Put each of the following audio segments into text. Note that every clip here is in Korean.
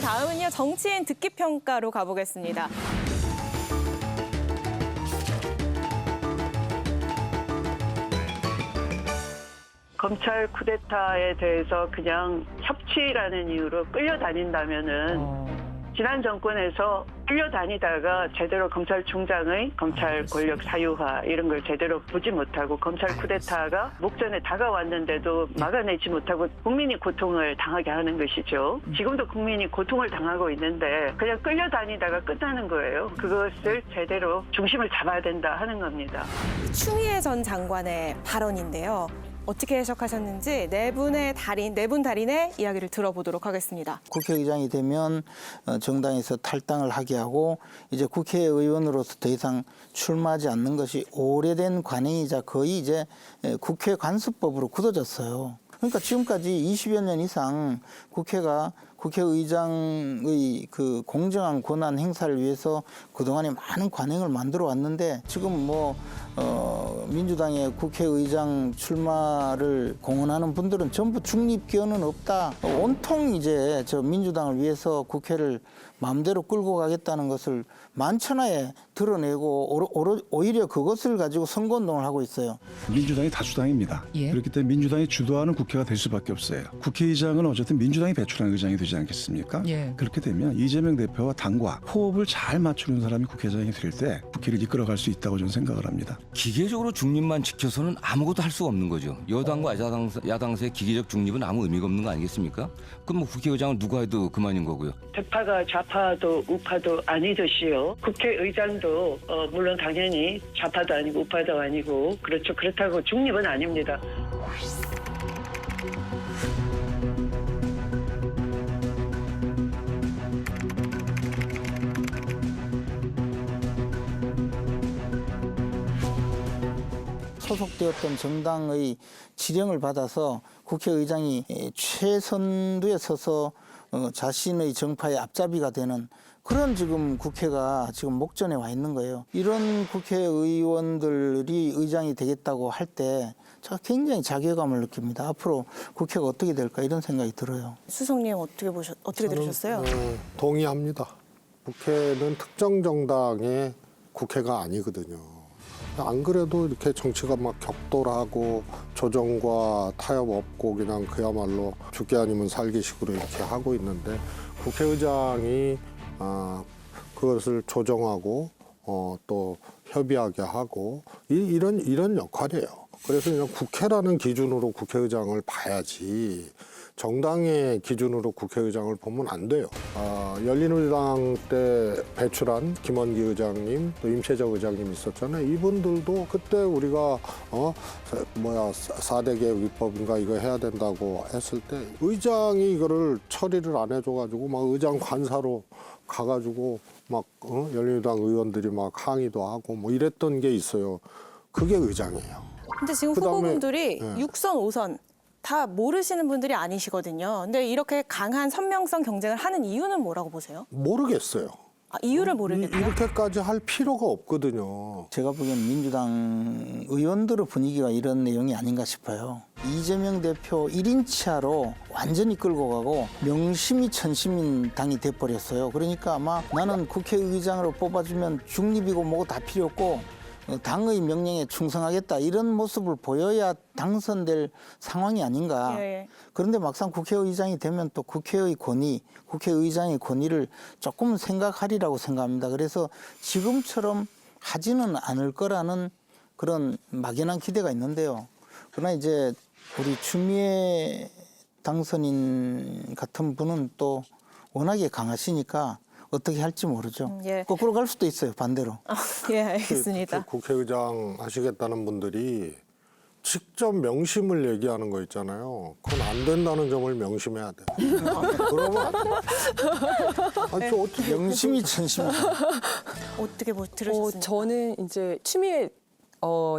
다음은요, 정치인 듣기 평가로 가보겠습니다. 검찰 쿠데타에 대해서 그냥 협치라는 이유로 끌려다닌다면은 지난 정권에서 끌려다니다가 제대로 검찰총장의 검찰 권력 사유화 이런 걸 제대로 보지 못하고 검찰 쿠데타가 목전에 다가왔는데도 막아내지 못하고 국민이 고통을 당하게 하는 것이죠. 지금도 국민이 고통을 당하고 있는데 그냥 끌려다니다가 끝나는 거예요. 그것을 제대로 중심을 잡아야 된다 하는 겁니다. 추미애 전 장관의 발언인데요. 어떻게 해석하셨는지 네 분 달인의 이야기를 들어보도록 하겠습니다. 국회의장이 되면 정당에서 탈당을 하게 하고 이제 국회의원으로서 더 이상 출마하지 않는 것이 오래된 관행이자 거의 이제 국회 관습법으로 굳어졌어요. 그러니까 지금까지 20여 년 이상 국회가 국회의장의 그 공정한 권한 행사를 위해서 그동안에 많은 관행을 만들어 왔는데 지금 민주당의 국회의장 출마를 공언하는 분들은 전부 중립기원은 없다. 온통 이제 저 민주당을 위해서 국회를 마음대로 끌고 가겠다는 것을 만천하에 드러내고 오히려 그것을 가지고 선거운동을 하고 있어요. 민주당이 다수당입니다. 예. 그렇기 때문에 민주당이 주도하는 국회가 될 수밖에 없어요. 국회의장은 어쨌든 민주당이 배출한 의장이 되지 않겠습니까? 예. 그렇게 되면 이재명 대표와 당과 호흡을 잘 맞추는 사람이 국회의장이 될 때 국회를 이끌어갈 수 있다고 저는 생각을 합니다. 기계적으로 중립만 지켜서는 아무것도 할 수가 없는 거죠. 여당과 야당사의 기계적 중립은 아무 의미가 없는 거 아니겠습니까? 그럼 뭐 국회의장은 누가 해도 그만인 거고요. 좌파가 좌파도 우파도 아니듯이요. 국회의장도 물론 당연히 좌파도 아니고 우파도 아니고 그렇죠. 그렇다고 중립은 아닙니다. 소속되었던 정당의 지령을 받아서 국회의장이 최선두에 서서 자신의 정파의 앞잡이가 되는 그런 지금 국회가 지금 목전에 와 있는 거예요. 이런 국회의원들이 의장이 되겠다고 할 때 제가 굉장히 자괴감을 느낍니다. 앞으로 국회가 어떻게 될까 이런 생각이 들어요. 수석님 어떻게 들으셨어요? 동의합니다. 국회는 특정 정당의 국회가 아니거든요. 안 그래도 이렇게 정치가 막 격돌하고 조정과 타협 없고 그냥 그야말로 죽기 아니면 살기식으로 이렇게 하고 있는데 국회의장이 그것을 조정하고 또 협의하게 하고 이런 역할이에요. 그래서 그냥 국회라는 기준으로 국회의장을 봐야지 정당의 기준으로 국회의장을 보면 안 돼요. 열린우리당 때 배출한 김원기 의장님, 또 임채적 의장님 있었잖아요. 이분들도 그때 우리가 4대 위법인가 이거 해야 된다고 했을 때 의장이 이거를 처리를 안 해줘가지고 막 의장 관사로 가가지고 막 열린우리당 의원들이 막 항의도 하고 뭐 이랬던 게 있어요. 그게 의장이에요. 근데 지금 그다음에, 후보분들이 네. 6선, 5선 다 모르시는 분들이 아니시거든요. 근데 이렇게 강한 선명성 경쟁을 하는 이유는 뭐라고 보세요? 모르겠어요. 이유를 모르겠다. 이렇게까지 할 필요가 없거든요. 제가 보기엔 민주당 의원들의 분위기가 이런 내용이 아닌가 싶어요. 이재명 대표 1인치하로 완전히 끌고 가고 명심이 천심인 당이 돼버렸어요. 그러니까 아마 나는 국회의장으로 뽑아주면 중립이고 뭐고 다 필요 없고 당의 명령에 충성하겠다 이런 모습을 보여야 당선될 상황이 아닌가. 예. 그런데 막상 국회의장이 되면 또 국회의 권위, 국회의장의 권위를 조금 생각하리라고 생각합니다. 그래서 지금처럼 하지는 않을 거라는 그런 막연한 기대가 있는데요. 그러나 이제 우리 추미애 당선인 같은 분은 또 워낙에 강하시니까 어떻게 할지 모르죠. 예. 거꾸로 갈 수도 있어요, 반대로. 예, 알겠습니다. 국회의장 하시겠다는 분들이 직접 명심을 얘기하는 거 있잖아요. 그건 안 된다는 점을 명심해야 돼. 그러면 안 돼. 아니, 저 어떻게 명심이 천심이다. 어떻게 들으셨습니까? 저는 이제 추미애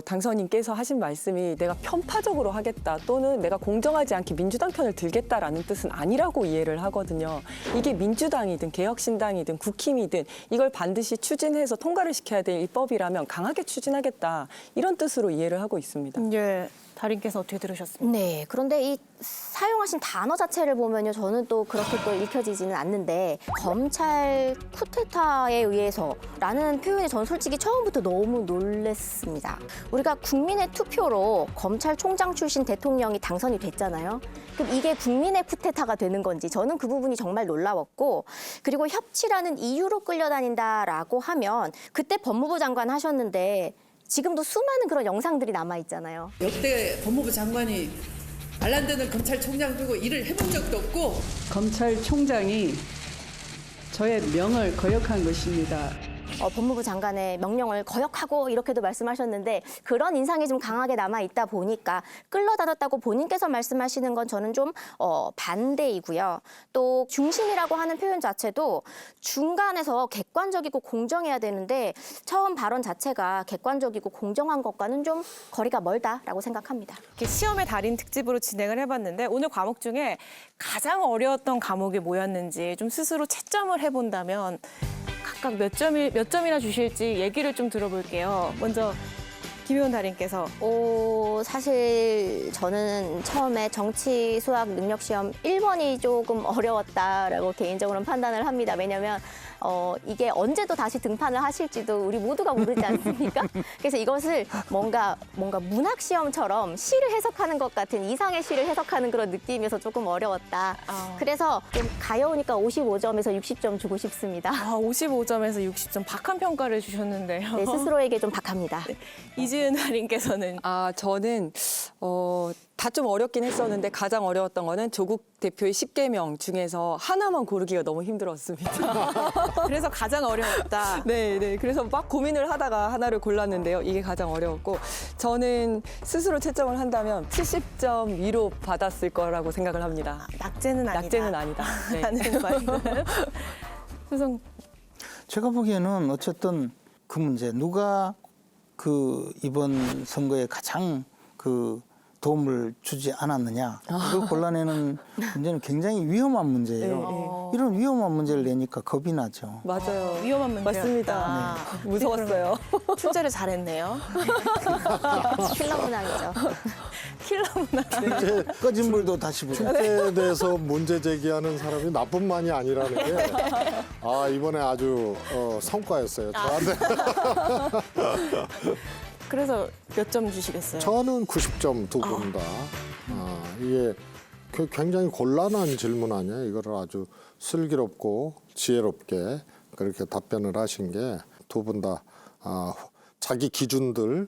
당선인께서 하신 말씀이 내가 편파적으로 하겠다 또는 내가 공정하지 않게 민주당 편을 들겠다라는 뜻은 아니라고 이해를 하거든요. 이게 민주당이든 개혁신당이든 국힘이든 이걸 반드시 추진해서 통과를 시켜야 될 입법이라면 강하게 추진하겠다 이런 뜻으로 이해를 하고 있습니다. 예, 달인께서 어떻게 들으셨습니까? 네, 그런데 이 사용하신 단어 자체를 보면요, 저는 또 그렇게 또 읽혀지지는 않는데 검찰 쿠데타에 의해서라는 표현이 저는 솔직히 처음부터 너무 놀랬습니다. 우리가 국민의 투표로 검찰총장 출신 대통령이 당선이 됐잖아요. 그럼 이게 국민의 쿠데타가 되는 건지 저는 그 부분이 정말 놀라웠고, 그리고 협치라는 이유로 끌려다닌다라고 하면 그때 법무부 장관 하셨는데 지금도 수많은 그런 영상들이 남아 있잖아요. 역대 법무부 장관이 말란되는 검찰총장 두고 일을 해본 적도 없고 검찰총장이 저의 명을 거역한 것입니다. 법무부 장관의 명령을 거역하고 이렇게도 말씀하셨는데 그런 인상이 좀 강하게 남아 있다 보니까 끌려다녔다고 본인께서 말씀하시는 건 저는 좀 반대이고요. 또 중심이라고 하는 표현 자체도 중간에서 객관적이고 공정해야 되는데 처음 발언 자체가 객관적이고 공정한 것과는 좀 거리가 멀다라고 생각합니다. 이렇게 시험의 달인 특집으로 진행을 해봤는데 오늘 과목 중에 가장 어려웠던 과목이 뭐였는지 좀 스스로 채점을 해본다면 각각 몇 점이나 주실지 얘기를 좀 들어볼게요. 먼저 김효은 달인께서. 사실 저는 처음에 정치 수학 능력 시험 1번이 조금 어려웠다라고 개인적으로는 판단을 합니다. 왜냐하면 이게 언제 또 다시 등판을 하실지도 우리 모두가 모르지 않습니까? 그래서 이것을 뭔가 문학 시험처럼 시를 해석하는 것 같은 이상의 시를 해석하는 그런 느낌이어서 조금 어려웠다. 그래서 좀 가여우니까 55점에서 60점 주고 싶습니다. 55점에서 60점 박한 평가를 주셨는데요. 네, 스스로에게 좀 박합니다. 이지은 달인께서는. 저는 다 좀 어렵긴 했었는데 가장 어려웠던 거는 조국 대표의 10개명 중에서 하나만 고르기가 너무 힘들었습니다. 그래서 가장 어려웠다. 네. 그래서 막 고민을 하다가 하나를 골랐는데요. 이게 가장 어려웠고 저는 스스로 채점을 한다면 70점 위로 받았을 거라고 생각을 합니다. 낙제는 아니다. 낙제는 아니다. 네. 라는 말씀. 효성. 제가 보기에는 어쨌든 그 문제 누가 그 이번 선거에 가장 그 도움을 주지 않았느냐 그 골라내는 문제는 굉장히 위험한 문제예요. 이런 위험한 문제를 내니까 겁이 나죠. 맞아요. 위험한 문제였다. 맞습니다. 무서웠어요. 출제를 잘했네요. 킬러 문항이죠. 킬러 문화. 꺼진 불도 다시 보죠. 출제에 대해서 문제 제기하는 사람이 나뿐만이 아니라는 게 이번에 아주 성과였어요. 저한테. 그래서 몇 점 주시겠어요? 저는 90점 두 분 다. 이게 굉장히 곤란한 질문 아니에요. 이거를 아주 슬기롭고 지혜롭게 그렇게 답변을 하신 게 두 분 다 자기 기준들,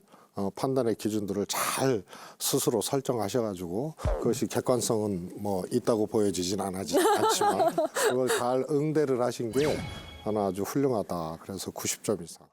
판단의 기준들을 잘 스스로 설정하셔가지고 그것이 객관성은 뭐 있다고 보여지진 않지만 그걸 잘 응대를 하신 게 저는 아주 훌륭하다. 그래서 90점 이상.